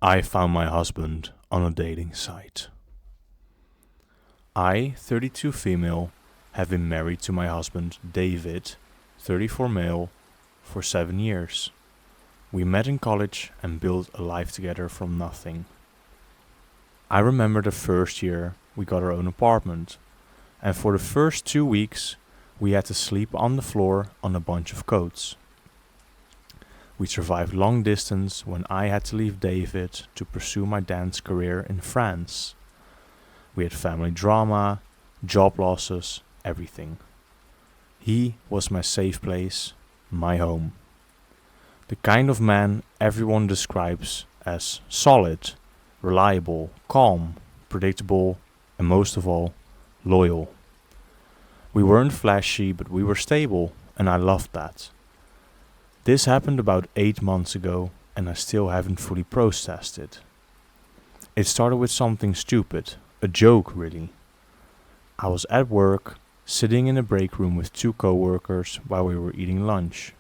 I found my husband on a dating site. I, 32 female, have been married to my husband David, 34 male, for 7 years. We met in college and built a life together from nothing. I remember the first year we got our own apartment, and for the first 2 weeks we had to sleep on the floor on a bunch of coats. We survived long distance when I had to leave David to pursue my dance career in France. We had family drama, job losses, everything. He was my safe place, my home. The kind of man everyone describes as solid, reliable, calm, predictable, and most of all, loyal. We weren't flashy, but we were stable, and I loved that. This happened about 8 months ago, and I still haven't fully processed it. It started with something stupid, a joke really. I was at work, sitting in a break room with 2 coworkers while we were eating lunch.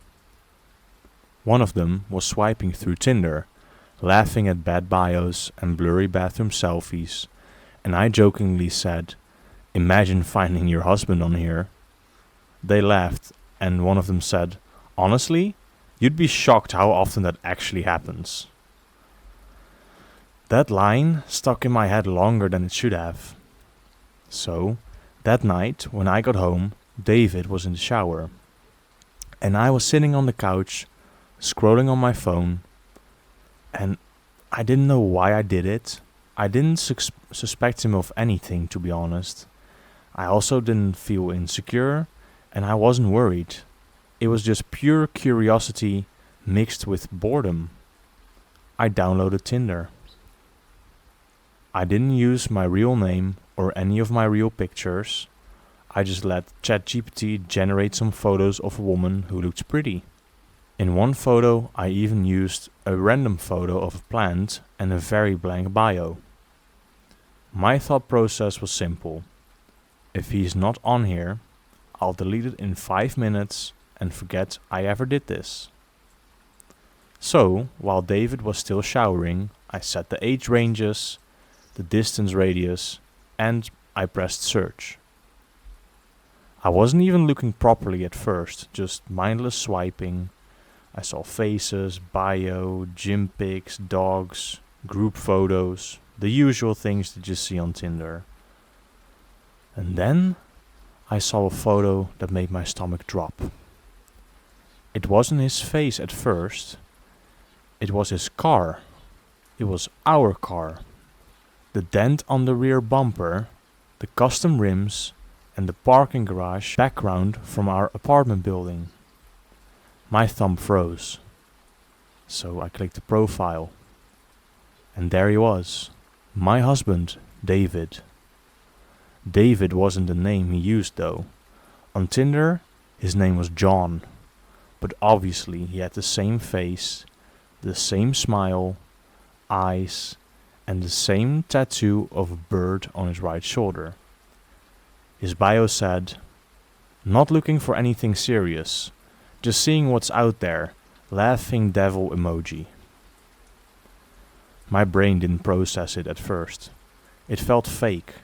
One of them was swiping through Tinder, laughing at bad bios and blurry bathroom selfies, and I jokingly said, "Imagine finding your husband on here." They laughed, and one of them said, "Honestly, you'd be shocked how often that actually happens." That line stuck in my head longer than it should have. So, that night, when I got home, David was in the shower, and I was sitting on the couch, scrolling on my phone, and I didn't know why I did it. I didn't suspect him of anything, to be honest. I also didn't feel insecure, and I wasn't worried. It was just pure curiosity mixed with boredom. I downloaded Tinder. I didn't use my real name or any of my real pictures. I just let ChatGPT generate some photos of a woman who looked pretty. In one photo, I even used a random photo of a plant and a very blank bio. My thought process was simple. If he's not on here, I'll delete it in 5 minutes and forget I ever did this. So, while David was still showering, I set the age ranges, the distance radius, and I pressed search. I wasn't even looking properly at first, just mindless swiping. I saw faces, bio, gym pics, dogs, group photos, the usual things that you see on Tinder. And then I saw a photo that made my stomach drop. It wasn't his face at first. It was his car. It was our car. The dent on the rear bumper, the custom rims, and the parking garage background from our apartment building. My thumb froze. So I clicked the profile. And there he was. My husband, David. David wasn't the name he used though. On Tinder, his name was John. But obviously he had the same face, the same smile, eyes, and the same tattoo of a bird on his right shoulder. His bio said, "Not looking for anything serious. Just seeing what's out there. Laughing devil emoji." My brain didn't process it at first. It felt fake.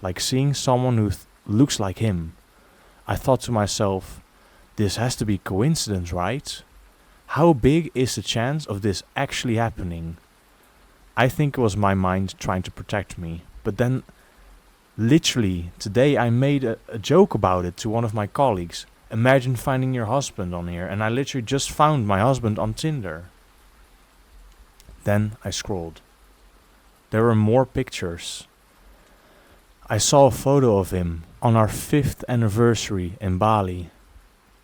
Like seeing someone who looks like him. I thought to myself, this has to be coincidence, right? How big is the chance of this actually happening? I think it was my mind trying to protect me. But then, literally, today I made a joke about it to one of my colleagues. Imagine finding your husband on here, and I literally just found my husband on Tinder. Then I scrolled. There were more pictures. I saw a photo of him on our 5th anniversary in Bali.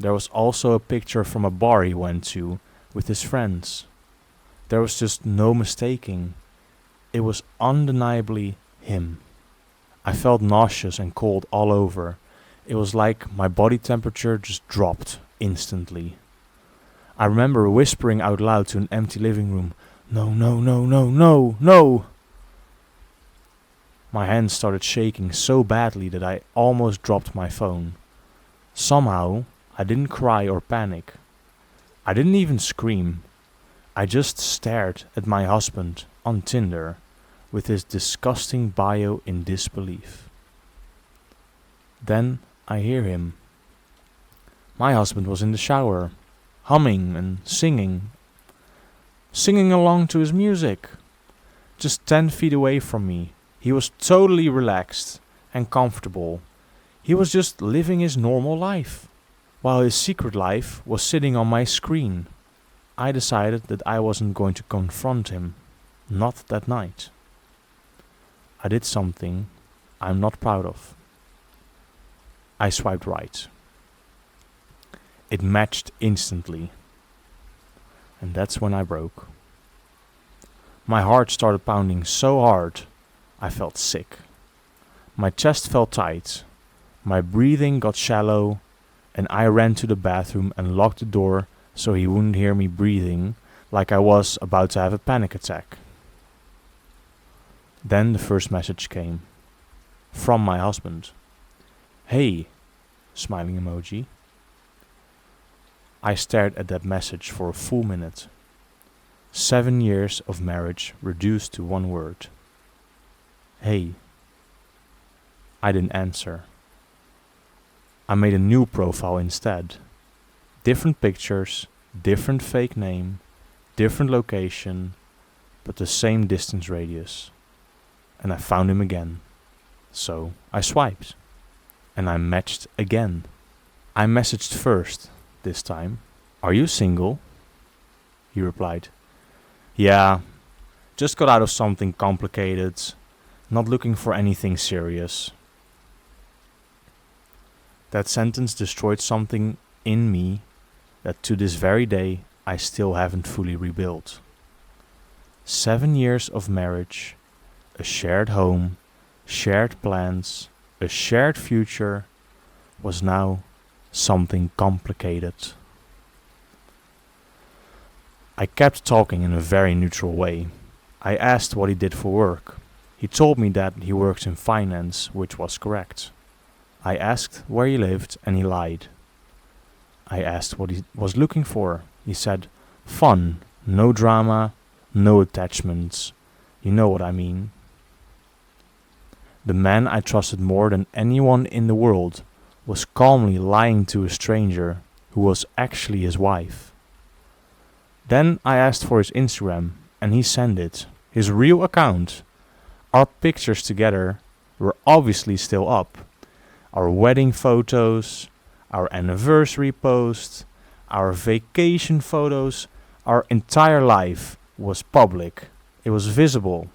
There was also a picture from a bar he went to with his friends. There was just no mistaking. It was undeniably him. I felt nauseous and cold all over. It was like my body temperature just dropped instantly. I remember whispering out loud to an empty living room, "No, no, no, no, no, no!" My hands started shaking so badly that I almost dropped my phone. Somehow, I didn't cry or panic. I didn't even scream. I just stared at my husband on Tinder with his disgusting bio in disbelief. Then I hear him. My husband was in the shower, humming and singing along to his music. Just 10 feet away from me, he was totally relaxed and comfortable. He was just living his normal life, while his secret life was sitting on my screen. I decided that I wasn't going to confront him, not that night. I did something I'm not proud of. I swiped right. It matched instantly. And that's when I broke. My heart started pounding so hard, I felt sick. My chest felt tight, my breathing got shallow, and I ran to the bathroom and locked the door so he wouldn't hear me breathing like I was about to have a panic attack. Then the first message came. From my husband. Hey, smiling emoji. I stared at that message for a full minute. 7 years of marriage reduced to one word. Hey. I didn't answer. I made a new profile instead. Different pictures, different fake name, different location, but the same distance radius. And I found him again. So I swiped. And I matched again. I messaged first, this time. Are you single? He replied. Yeah, just got out of something complicated. Not looking for anything serious. That sentence destroyed something in me that to this very day I still haven't fully rebuilt. 7 years of marriage, a shared home, shared plans, a shared future was now something complicated. I kept talking in a very neutral way. I asked what he did for work. He told me that he works in finance, which was correct. I asked where he lived and he lied. I asked what he was looking for. He said, fun, no drama, no attachments. You know what I mean. The man I trusted more than anyone in the world was calmly lying to a stranger who was actually his wife. Then I asked for his Instagram and he sent it, his real account. Our pictures together were obviously still up. Our wedding photos, our anniversary post, our vacation photos, our entire life was public. It was visible.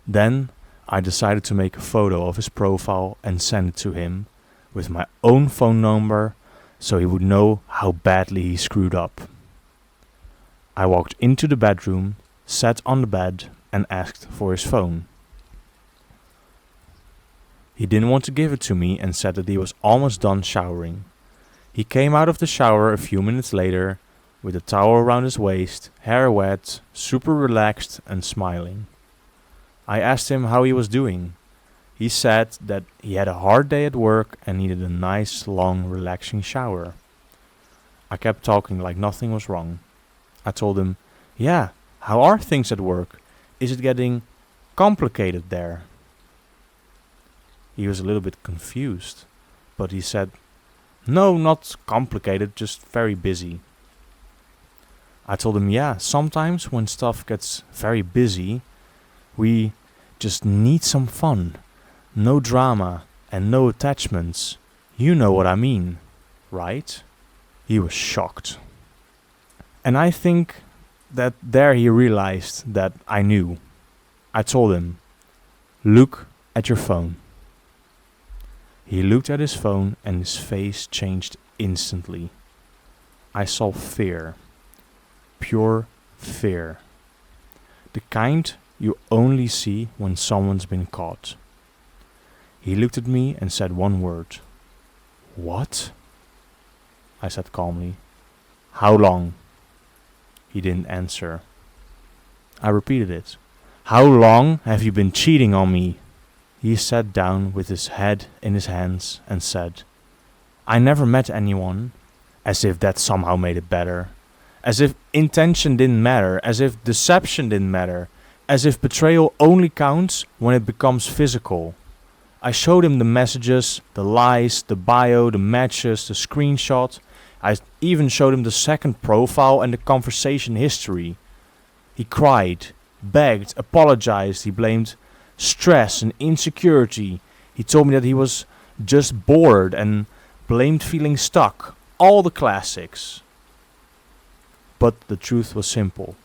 Then I decided to make a photo of his profile and send it to him with my own phone number so he would know how badly he screwed up. I walked into the bedroom, sat on the bed and asked for his phone. He didn't want to give it to me and said that he was almost done showering. He came out of the shower a few minutes later with a towel around his waist, hair wet, super relaxed and smiling. I asked him how he was doing. He said that he had a hard day at work and needed a nice, long, relaxing shower. I kept talking like nothing was wrong. I told him, yeah, how are things at work? Is it getting complicated there? He was a little bit confused, but he said, no, not complicated, just very busy. I told him, yeah, sometimes when stuff gets very busy, we just need some fun, no drama and no attachments. You know what I mean, right? He was shocked. And I think that there he realized that I knew. I told him, look at your phone. He looked at his phone and his face changed instantly. I saw fear. Pure fear. The kind you only see when someone's been caught. He looked at me and said one word. What? I said calmly. How long? He didn't answer. I repeated it. How long have you been cheating on me? He sat down with his head in his hands and said, I never met anyone, as if that somehow made it better. As if intention didn't matter, as if deception didn't matter, as if betrayal only counts when it becomes physical. I showed him the messages, the lies, the bio, the matches, the screenshot. I even showed him the second profile and the conversation history. He cried, begged, apologized. He blamed stress and insecurity. He told me that he was just bored and blamed feeling stuck. All the classics. But the truth was simple.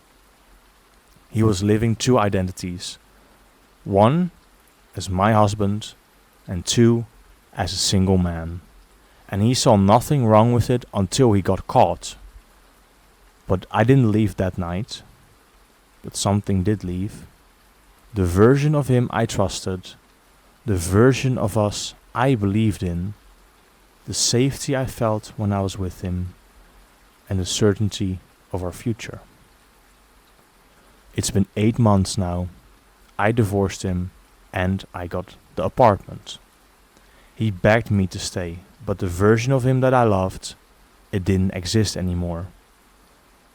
He was living two identities. One as my husband, and two as a single man. And he saw nothing wrong with it until he got caught. But I didn't leave that night. But something did leave. The version of him I trusted. The version of us I believed in. The safety I felt when I was with him. And the certainty of our future. It's been 8 months now. I divorced him and I got the apartment. He begged me to stay, but the version of him that I loved, it didn't exist anymore.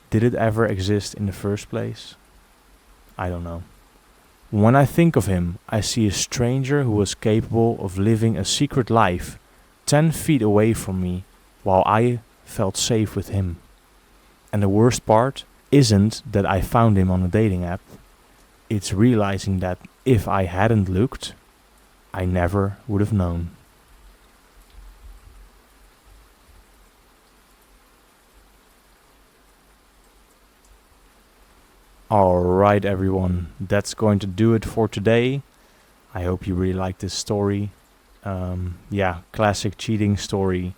Did it ever exist in the first place? I don't know. When I think of him, I see a stranger who was capable of living a secret life 10 feet away from me while I felt safe with him. And the worst part isn't that I found him on a dating app. It's realizing that if I hadn't looked, I never would have known. Alright everyone, that's going to do it for today. I hope you really liked this story. Classic cheating story.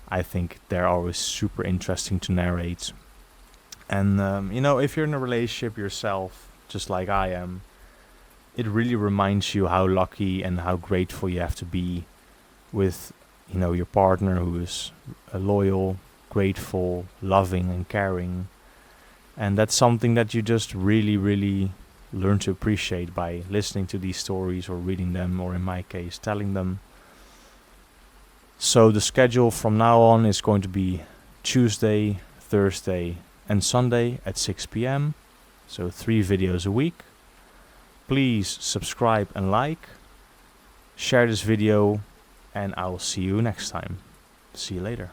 I think they're always super interesting to narrate. And if you're in a relationship yourself, just like I am, it really reminds you how lucky and how grateful you have to be with, your partner who is loyal, grateful, loving and caring. And that's something that you just really, really learn to appreciate by listening to these stories or reading them, or in my case, telling them. So the schedule from now on is going to be Tuesday, Thursday and Sunday at 6 p.m. So 3 videos a week. Please subscribe and like. Share this video and I will see you next time. See you later.